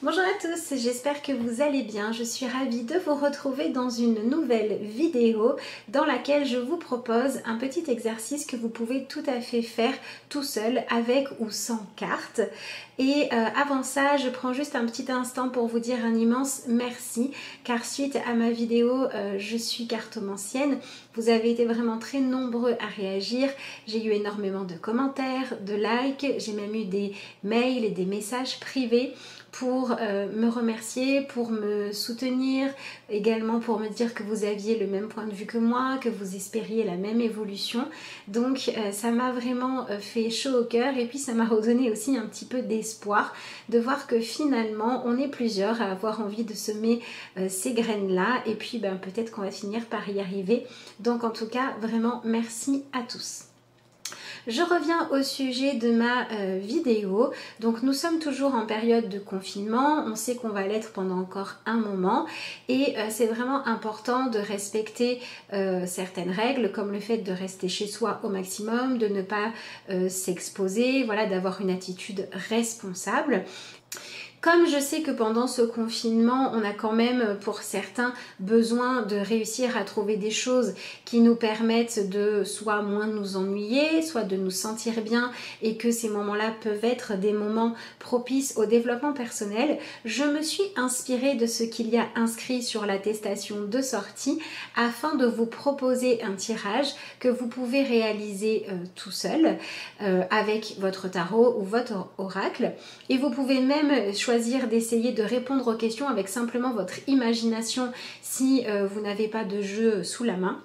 Bonjour à tous, j'espère que vous allez bien. Je suis ravie de vous retrouver dans une nouvelle vidéo dans laquelle je vous propose un petit exercice que vous pouvez tout à fait faire tout seul avec ou sans carte. Et avant ça, je prends juste un petit instant pour vous dire un immense merci car suite à ma vidéo Je suis cartomancienne, vous avez été vraiment très nombreux à réagir. J'ai eu énormément de commentaires, de likes, j'ai même eu des mails et des messages privés pour me remercier, pour me soutenir, également pour me dire que vous aviez le même point de vue que moi, que vous espériez la même évolution. Donc ça m'a vraiment fait chaud au cœur et puis ça m'a redonné aussi un petit peu d'espoir de voir que finalement on est plusieurs à avoir envie de semer ces graines-là et puis peut-être qu'on va finir par y arriver. Donc en tout cas, vraiment merci à tous. Je reviens au sujet de ma vidéo. Donc nous sommes toujours en période de confinement, on sait qu'on va l'être pendant encore un moment et c'est vraiment important de respecter certaines règles comme le fait de rester chez soi au maximum, de ne pas s'exposer, voilà, d'avoir une attitude responsable. Comme je sais que pendant ce confinement, on a quand même pour certains besoin de réussir à trouver des choses qui nous permettent de soit moins nous ennuyer, soit de nous sentir bien et que ces moments-là peuvent être des moments propices au développement personnel, je me suis inspirée de ce qu'il y a inscrit sur l'attestation de sortie afin de vous proposer un tirage que vous pouvez réaliser tout seul avec votre tarot ou votre oracle et vous pouvez même choisir d'essayer de répondre aux questions avec simplement votre imagination si vous n'avez pas de jeu sous la main.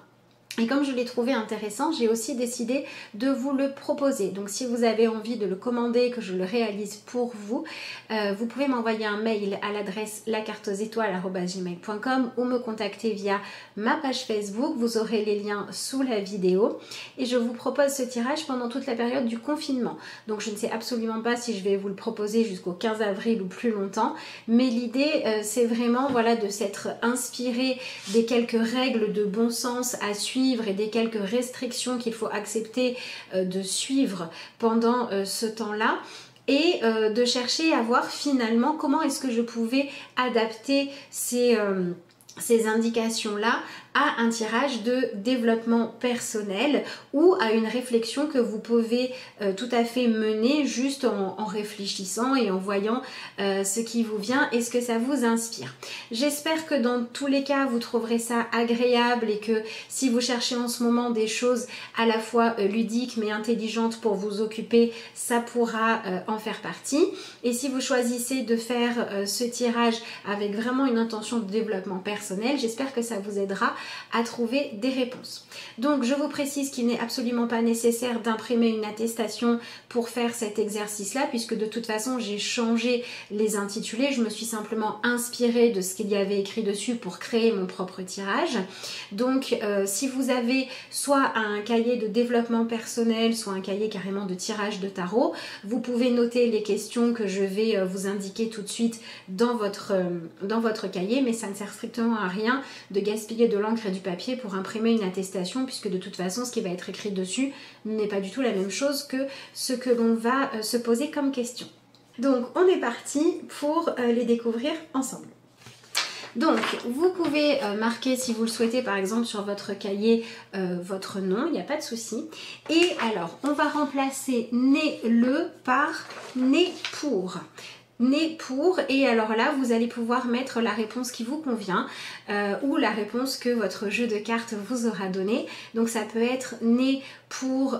Et comme je l'ai trouvé intéressant, j'ai aussi décidé de vous le proposer. Donc si vous avez envie de le commander, que je le réalise pour vous, vous pouvez m'envoyer un mail à l'adresse lacartesétoile@gmail.com ou me contacter via ma page Facebook. Vous aurez les liens sous la vidéo. Et je vous propose ce tirage pendant toute la période du confinement. Donc je ne sais absolument pas si je vais vous le proposer jusqu'au 15 avril ou plus longtemps. Mais l'idée, c'est vraiment voilà, de s'être inspiré des quelques règles de bon sens à suivre et des quelques restrictions qu'il faut accepter de suivre pendant ce temps-là et de chercher à voir finalement comment est-ce que je pouvais adapter ces indications-là à un tirage de développement personnel ou à une réflexion que vous pouvez tout à fait mener juste en réfléchissant et en voyant ce qui vous vient et ce que ça vous inspire. J'espère que dans tous les cas vous trouverez ça agréable et que si vous cherchez en ce moment des choses à la fois ludiques mais intelligentes pour vous occuper, ça pourra en faire partie. Et si vous choisissez de faire ce tirage avec vraiment une intention de développement personnel, j'espère que ça vous aidera à trouver des réponses. Donc je vous précise qu'il n'est absolument pas nécessaire d'imprimer une attestation pour faire cet exercice-là puisque de toute façon j'ai changé les intitulés, je me suis simplement inspirée de ce qu'il y avait écrit dessus pour créer mon propre tirage. Donc si vous avez soit un cahier de développement personnel, soit un cahier carrément de tirage de tarot, vous pouvez noter les questions que je vais vous indiquer tout de suite dans votre cahier, mais ça ne sert strictement à rien de gaspiller de l'encre et du papier pour imprimer une attestation puisque de toute façon ce qui va être écrit dessus n'est pas du tout la même chose que ce que l'on va se poser comme question. Donc on est parti pour les découvrir ensemble. Donc vous pouvez marquer si vous le souhaitez par exemple sur votre cahier votre nom, il n'y a pas de souci. Et alors on va remplacer né le par né pour. Né pour, et alors là vous allez pouvoir mettre la réponse qui vous convient ou la réponse que votre jeu de cartes vous aura donné. Donc ça peut être né pour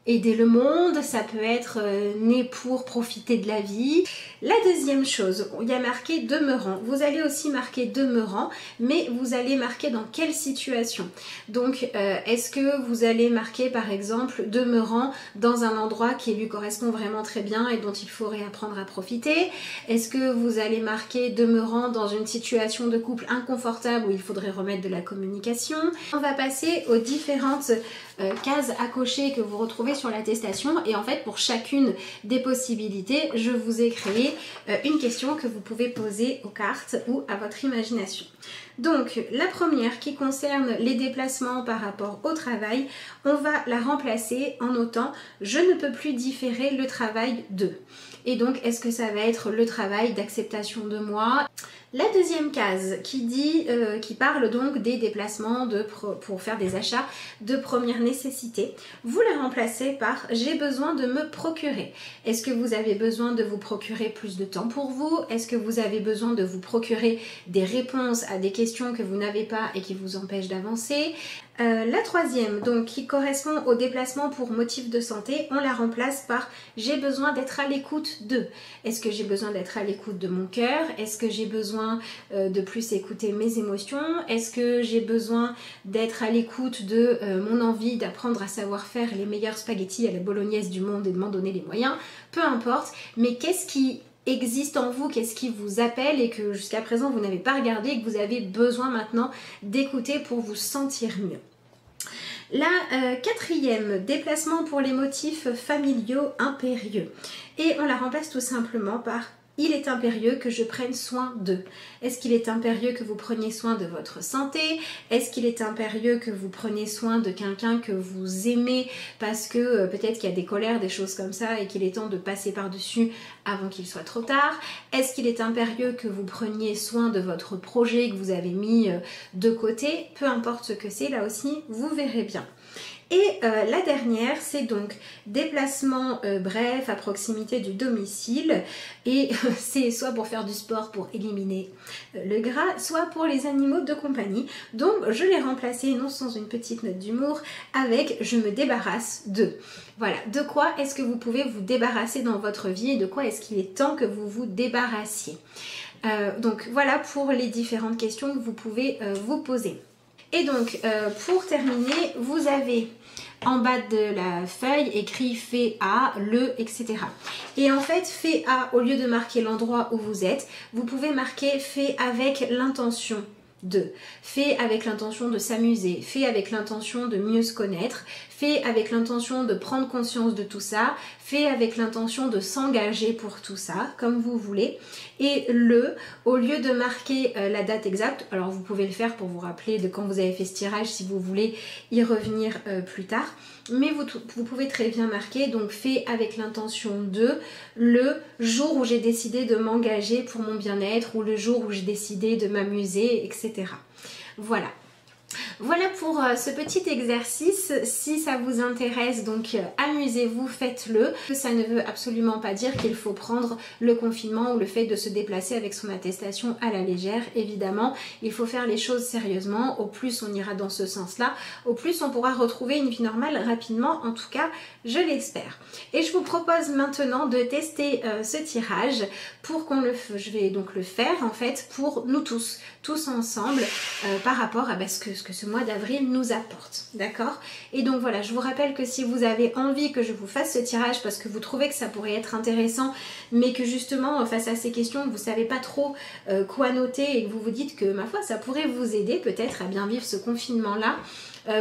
aider le monde, ça peut être né pour profiter de la vie. La deuxième chose, il y a marqué demeurant. Vous allez aussi marquer demeurant, mais vous allez marquer dans quelle situation. Donc est-ce que vous allez marquer par exemple demeurant dans un endroit qui lui correspond vraiment très bien et dont il faut réapprendre à profiter? Est-ce que vous allez marquer demeurant dans une situation de couple inconfortable où il faudrait remettre de la communication? On va passer aux différentes cases à cocher que vous retrouvez sur l'attestation et en fait pour chacune des possibilités je vous ai créé une question que vous pouvez poser aux cartes ou à votre imagination. Donc la première qui concerne les déplacements par rapport au travail, on va la remplacer en notant je ne peux plus différer le travail de. Et donc, est-ce que ça va être le travail d'acceptation de moi? La deuxième case qui parle donc des déplacements pour faire des achats de première nécessité, vous la remplacez par j'ai besoin de me procurer. Est-ce que vous avez besoin de vous procurer plus de temps pour vous? Est-ce que vous avez besoin de vous procurer des réponses à des questions que vous n'avez pas et qui vous empêchent d'avancer? La troisième, donc qui correspond au déplacement pour motif de santé, on la remplace par j'ai besoin d'être à l'écoute de. Est-ce que j'ai besoin d'être à l'écoute de mon cœur? Est-ce que j'ai besoin de plus écouter mes émotions? Est-ce que j'ai besoin d'être à l'écoute de mon envie d'apprendre à savoir faire les meilleurs spaghettis à la bolognaise du monde et de m'en donner les moyens? Peu importe, mais qu'est-ce qui existe en vous, qu'est-ce qui vous appelle et que jusqu'à présent vous n'avez pas regardé et que vous avez besoin maintenant d'écouter pour vous sentir mieux. La quatrième, déplacement pour les motifs familiaux impérieux. Et on la remplace tout simplement par il est impérieux que je prenne soin d'eux. Est-ce qu'il est impérieux que vous preniez soin de votre santé? Est-ce qu'il est impérieux que vous preniez soin de quelqu'un que vous aimez parce que peut-être qu'il y a des colères, des choses comme ça et qu'il est temps de passer par-dessus avant qu'il soit trop tard? Est-ce qu'il est impérieux que vous preniez soin de votre projet que vous avez mis de côté? Peu importe ce que c'est, là aussi, vous verrez bien. Et la dernière, c'est donc déplacement bref à proximité du domicile. Et c'est soit pour faire du sport pour éliminer le gras, soit pour les animaux de compagnie. Donc je l'ai remplacé, non sans une petite note d'humour, avec je me débarrasse de. Voilà, de quoi est-ce que vous pouvez vous débarrasser dans votre vie et de quoi est-ce qu'il est temps que vous vous débarrassiez. Donc voilà pour les différentes questions que vous pouvez vous poser. Et donc, pour terminer, vous avez en bas de la feuille écrit fait à, le, etc. Et en fait, fait à, au lieu de marquer l'endroit où vous êtes, vous pouvez marquer fait avec l'intention de, fait avec l'intention de s'amuser, fait avec l'intention de mieux se connaître, fait avec l'intention de prendre conscience de tout ça, fait avec l'intention de s'engager pour tout ça, comme vous voulez. Et le, au lieu de marquer la date exacte, alors vous pouvez le faire pour vous rappeler de quand vous avez fait ce tirage si vous voulez y revenir plus tard, mais vous pouvez très bien marquer, donc fait avec l'intention de le jour où j'ai décidé de m'engager pour mon bien-être ou le jour où j'ai décidé de m'amuser, etc. Voilà. Voilà pour ce petit exercice. Si ça vous intéresse, donc amusez-vous, faites-le. Ça ne veut absolument pas dire qu'il faut prendre le confinement ou le fait de se déplacer avec son attestation à la légère. Évidemment, il faut faire les choses sérieusement. Au plus on ira dans ce sens-là, au plus on pourra retrouver une vie normale rapidement. En tout cas, je l'espère. Et je vous propose maintenant de tester ce tirage pour je vais donc le faire en fait pour nous tous ensemble par rapport à ce que ce mois d'avril nous apporte, d'accord? Et donc voilà, je vous rappelle que si vous avez envie que je vous fasse ce tirage parce que vous trouvez que ça pourrait être intéressant, mais que justement face à ces questions vous savez pas trop quoi noter et que vous vous dites que ma foi ça pourrait vous aider peut-être à bien vivre ce confinement là,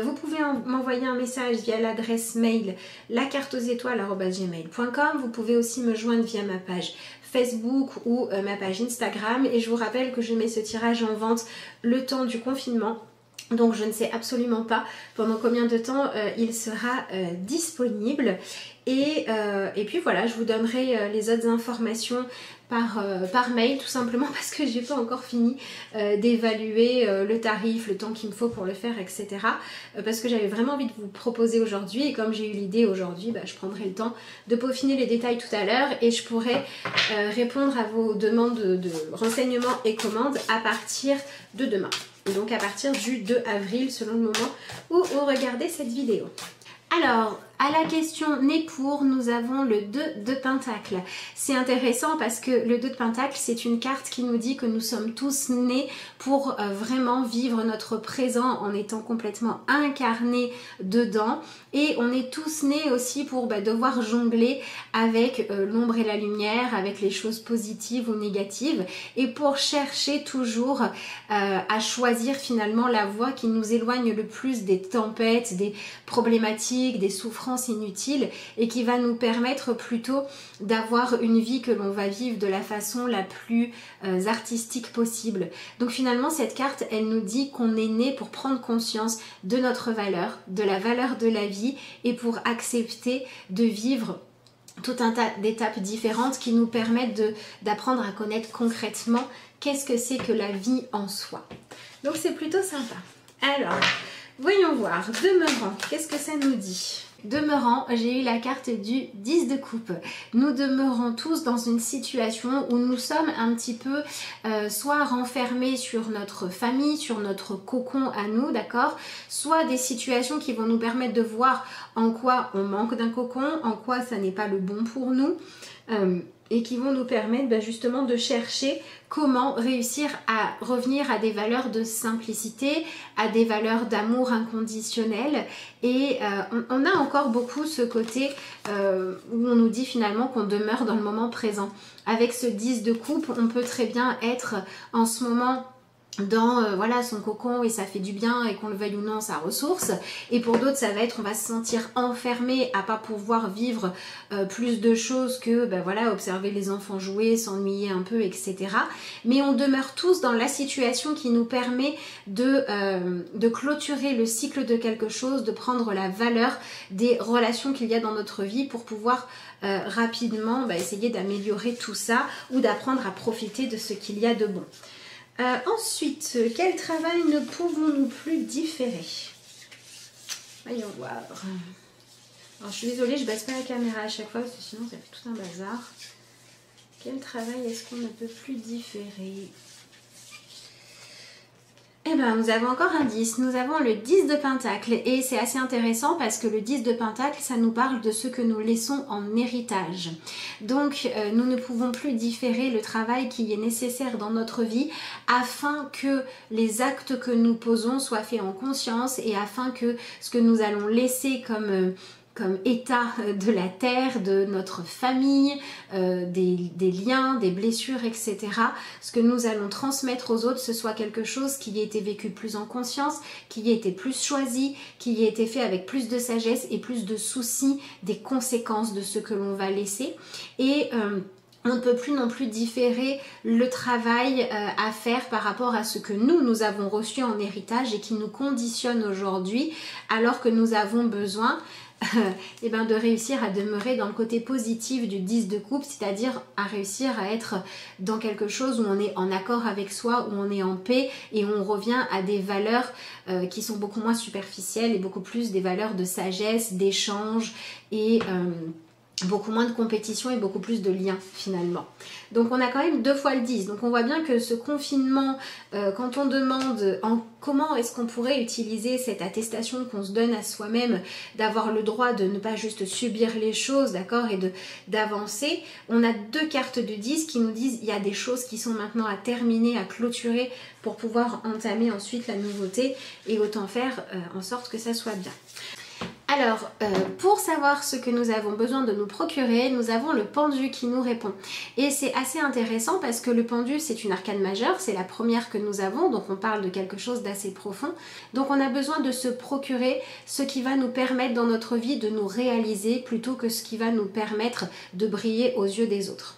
vous pouvez m'envoyer un message via l'adresse mail lacarteauxétoiles@gmail.com. Vous pouvez aussi me joindre via ma page Facebook ou ma page Instagram, et je vous rappelle que je mets ce tirage en vente le temps du confinement. Donc je ne sais absolument pas pendant combien de temps il sera disponible. Et puis voilà, je vous donnerai les autres informations par mail, tout simplement parce que j'ai pas encore fini d'évaluer le tarif, le temps qu'il me faut pour le faire, etc. Parce que j'avais vraiment envie de vous proposer aujourd'hui, et comme j'ai eu l'idée aujourd'hui, je prendrai le temps de peaufiner les détails tout à l'heure et je pourrai répondre à vos demandes de renseignements et commandes à partir de demain. Donc à partir du 2 avril selon le moment où vous regardez cette vidéo. Alors, à la question né pour, nous avons le 2 de Pentacle. C'est intéressant parce que le 2 de Pentacle, c'est une carte qui nous dit que nous sommes tous nés pour vraiment vivre notre présent en étant complètement incarnés dedans. Et on est tous nés aussi pour devoir jongler avec l'ombre et la lumière, avec les choses positives ou négatives, et pour chercher toujours à choisir finalement la voie qui nous éloigne le plus des tempêtes, des problématiques, des souffrances inutiles, et qui va nous permettre plutôt d'avoir une vie que l'on va vivre de la façon la plus artistique possible. Donc finalement cette carte, elle nous dit qu'on est né pour prendre conscience de notre valeur, de la valeur de la vie, et pour accepter de vivre tout un tas d'étapes différentes qui nous permettent d'apprendre à connaître concrètement qu'est-ce que c'est que la vie en soi. Donc c'est plutôt sympa. Alors, voyons voir, demeurant, qu'est-ce que ça nous dit ? Demeurant, j'ai eu la carte du 10 de coupe. Nous demeurons tous dans une situation où nous sommes un petit peu soit renfermés sur notre famille, sur notre cocon à nous, d'accord ? Soit des situations qui vont nous permettre de voir en quoi on manque d'un cocon, en quoi ça n'est pas le bon pour nous. Et qui vont nous permettre justement de chercher comment réussir à revenir à des valeurs de simplicité, à des valeurs d'amour inconditionnel. Et on a encore beaucoup ce côté où on nous dit finalement qu'on demeure dans le moment présent. Avec ce 10 de coupe, on peut très bien être en ce moment dans voilà, son cocon et ça fait du bien et qu'on le veuille ou non, sa ressource. Et pour d'autres, ça va être, on va se sentir enfermé à pas pouvoir vivre plus de choses que voilà, observer les enfants jouer, s'ennuyer un peu, etc. Mais on demeure tous dans la situation qui nous permet de clôturer le cycle de quelque chose, de prendre la valeur des relations qu'il y a dans notre vie pour pouvoir rapidement essayer d'améliorer tout ça ou d'apprendre à profiter de ce qu'il y a de bon. Ensuite, quel travail ne pouvons-nous plus différer? Voyons voir. Alors, je suis désolée, je baisse pas la caméra à chaque fois parce que sinon ça fait tout un bazar. Quel travail est-ce qu'on ne peut plus différer? Eh bien, nous avons encore un 10, nous avons le 10 de Pentacle et c'est assez intéressant parce que le 10 de Pentacle, ça nous parle de ce que nous laissons en héritage. Donc, nous ne pouvons plus différer le travail qui est nécessaire dans notre vie afin que les actes que nous posons soient faits en conscience et afin que ce que nous allons laisser comme état de la terre, de notre famille, des liens, des blessures, etc. Ce que nous allons transmettre aux autres, ce soit quelque chose qui ait été vécu plus en conscience, qui ait été plus choisi, qui ait été fait avec plus de sagesse et plus de souci des conséquences de ce que l'on va laisser. Et on ne peut plus non plus différer le travail à faire par rapport à ce que nous avons reçu en héritage et qui nous conditionne aujourd'hui alors que nous avons besoin de réussir à demeurer dans le côté positif du 10 de coupe, c'est-à-dire à réussir à être dans quelque chose où on est en accord avec soi, où on est en paix et où on revient à des valeurs qui sont beaucoup moins superficielles et beaucoup plus des valeurs de sagesse, d'échange et beaucoup moins de compétition et beaucoup plus de liens finalement. Donc on a quand même 2 fois le 10. Donc on voit bien que ce confinement, quand on demande comment est-ce qu'on pourrait utiliser cette attestation qu'on se donne à soi-même, d'avoir le droit de ne pas juste subir les choses, d'accord, et d'avancer, on a 2 cartes de 10 qui nous disent il y a des choses qui sont maintenant à terminer, à clôturer pour pouvoir entamer ensuite la nouveauté et autant faire en sorte que ça soit bien. Alors, pour savoir ce que nous avons besoin de nous procurer, nous avons le pendu qui nous répond. Et c'est assez intéressant parce que le pendu, c'est une arcane majeure, c'est la première que nous avons, donc on parle de quelque chose d'assez profond. Donc on a besoin de se procurer ce qui va nous permettre dans notre vie de nous réaliser plutôt que ce qui va nous permettre de briller aux yeux des autres.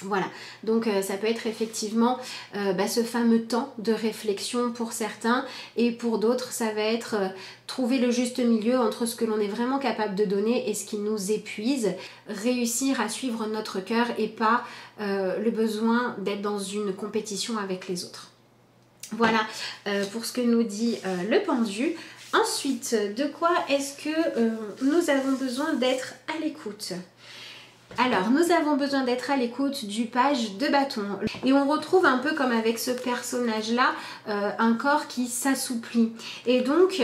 Voilà, donc ça peut être effectivement ce fameux temps de réflexion pour certains et pour d'autres ça va être trouver le juste milieu entre ce que l'on est vraiment capable de donner et ce qui nous épuise, réussir à suivre notre cœur et pas le besoin d'être dans une compétition avec les autres. Voilà pour ce que nous dit le pendu. Ensuite, de quoi est-ce que nous avons besoin d'être à l'écoute ? Alors, nous avons besoin d'être à l'écoute du page de bâton. Et on retrouve un peu comme avec ce personnage-là, un corps qui s'assouplit. Et donc,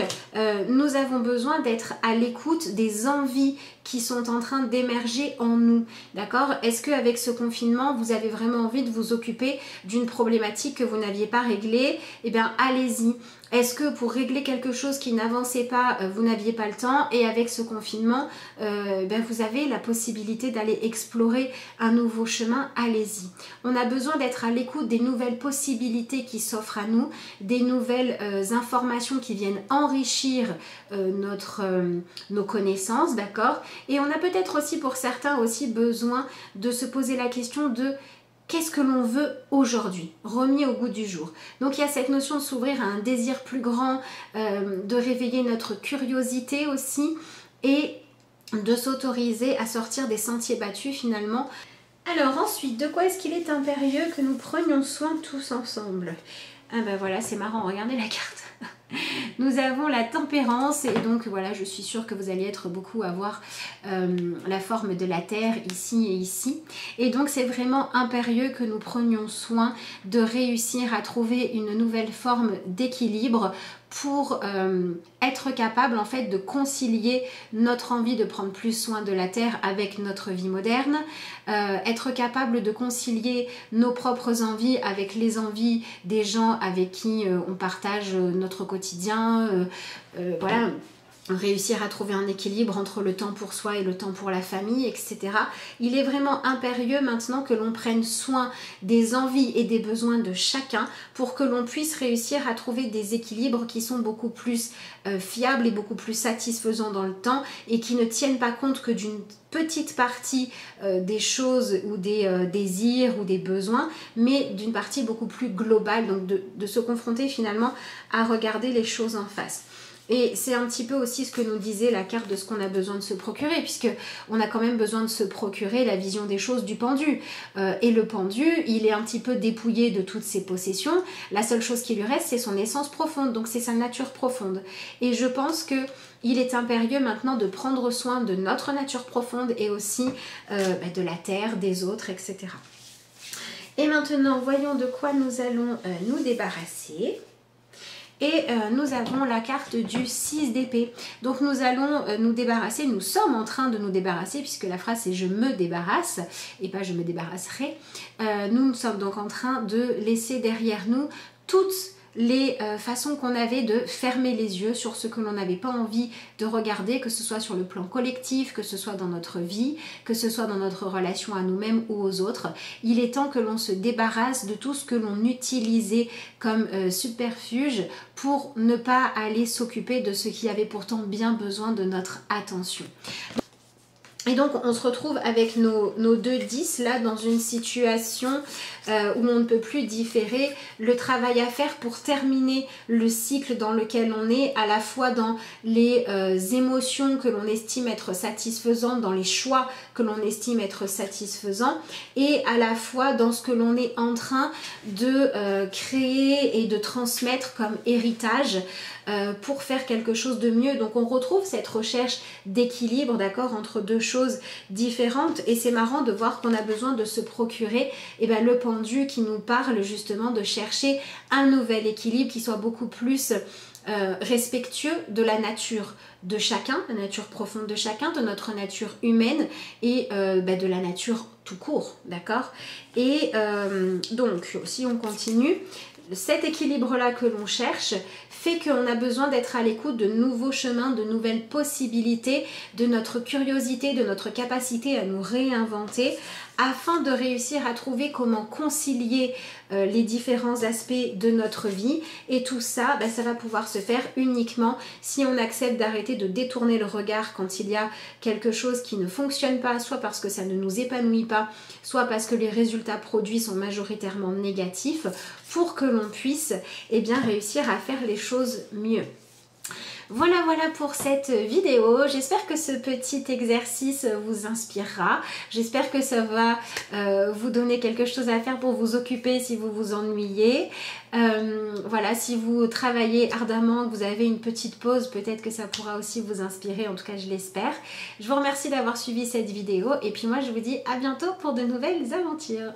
nous avons besoin d'être à l'écoute des envies qui sont en train d'émerger en nous. D'accord? Est-ce qu'avec ce confinement, vous avez vraiment envie de vous occuper d'une problématique que vous n'aviez pas réglée? Eh bien, allez-y. Est-ce que pour régler quelque chose qui n'avançait pas, vous n'aviez pas le temps et avec ce confinement, vous avez la possibilité d'aller explorer un nouveau chemin, allez-y. On a besoin d'être à l'écoute des nouvelles possibilités qui s'offrent à nous, des nouvelles informations qui viennent enrichir nos connaissances, d'accord? Et on a peut-être aussi pour certains aussi besoin de se poser la question de qu'est-ce que l'on veut aujourd'hui, remis au goût du jour. Donc il y a cette notion de s'ouvrir à un désir plus grand, de réveiller notre curiosité aussi et de s'autoriser à sortir des sentiers battus finalement. Alors ensuite, de quoi est-ce qu'il est impérieux que nous prenions soin tous ensemble? Ah ben voilà, c'est marrant, regardez la carte. Nous avons la tempérance et donc voilà, je suis sûre que vous allez être beaucoup à voir la forme de la terre ici et ici. Et donc c'est vraiment impérieux que nous prenions soin de réussir à trouver une nouvelle forme d'équilibre pour être capable en fait de concilier notre envie de prendre plus soin de la terre avec notre vie moderne, être capable de concilier nos propres envies avec les envies des gens avec qui on partage notre quotidien, voilà. Réussir à trouver un équilibre entre le temps pour soi et le temps pour la famille, etc. Il est vraiment impérieux maintenant que l'on prenne soin des envies et des besoins de chacun pour que l'on puisse réussir à trouver des équilibres qui sont beaucoup plus fiables et beaucoup plus satisfaisants dans le temps et qui ne tiennent pas compte que d'une petite partie des choses ou des désirs ou des besoins, mais d'une partie beaucoup plus globale, donc de se confronter finalement à regarder les choses en face. Et c'est un petit peu aussi ce que nous disait la carte de ce qu'on a besoin de se procurer, puisque on a quand même besoin de se procurer la vision des choses du pendu. Et le pendu, il est un petit peu dépouillé de toutes ses possessions. La seule chose qui lui reste, c'est son essence profonde, donc c'est sa nature profonde. Et je pense que il est impérieux maintenant de prendre soin de notre nature profonde et aussi de la terre, des autres, etc. Et maintenant, voyons de quoi nous allons nous débarrasser. Et nous avons la carte du 6 d'épée. Donc nous allons nous débarrasser, nous sommes en train de nous débarrasser, puisque la phrase c'est je me débarrasse et pas je me débarrasserai. Nous sommes donc en train de laisser derrière nous toutes les façons qu'on avait de fermer les yeux sur ce que l'on n'avait pas envie de regarder, que ce soit sur le plan collectif, que ce soit dans notre vie, que ce soit dans notre relation à nous-mêmes ou aux autres. Il est temps que l'on se débarrasse de tout ce que l'on utilisait comme subterfuge pour ne pas aller s'occuper de ce qui avait pourtant bien besoin de notre attention. Et donc on se retrouve avec nos deux 10 là dans une situation où on ne peut plus différer, le travail à faire pour terminer le cycle dans lequel on est, à la fois dans les émotions que l'on estime être satisfaisantes, dans les choix que l'on estime être satisfaisants, et à la fois dans ce que l'on est en train de créer et de transmettre comme héritage pour faire quelque chose de mieux. Donc on retrouve cette recherche d'équilibre, d'accord, entre deux choses différentes, et c'est marrant de voir qu'on a besoin de se procurer le pendu qui nous parle justement de chercher un nouvel équilibre qui soit beaucoup plus respectueux de la nature de chacun, la nature profonde de chacun, de notre nature humaine et de la nature tout court, d'accord. Et donc si on continue, cet équilibre-là que l'on cherche fait qu'on a besoin d'être à l'écoute de nouveaux chemins, de nouvelles possibilités, de notre curiosité, de notre capacité à nous réinventer, afin de réussir à trouver comment concilier les différents aspects de notre vie. Et tout ça, ça va pouvoir se faire uniquement si on accepte d'arrêter de détourner le regard quand il y a quelque chose qui ne fonctionne pas, soit parce que ça ne nous épanouit pas, soit parce que les résultats produits sont majoritairement négatifs, pour que l'on puisse réussir à faire les choses mieux. Voilà pour cette vidéo. J'espère que ce petit exercice vous inspirera. J'espère que ça va vous donner quelque chose à faire pour vous occuper si vous vous ennuyez. Voilà, si vous travaillez ardemment, que vous avez une petite pause, peut-être que ça pourra aussi vous inspirer. En tout cas, je l'espère. Je vous remercie d'avoir suivi cette vidéo. Et puis moi, je vous dis à bientôt pour de nouvelles aventures.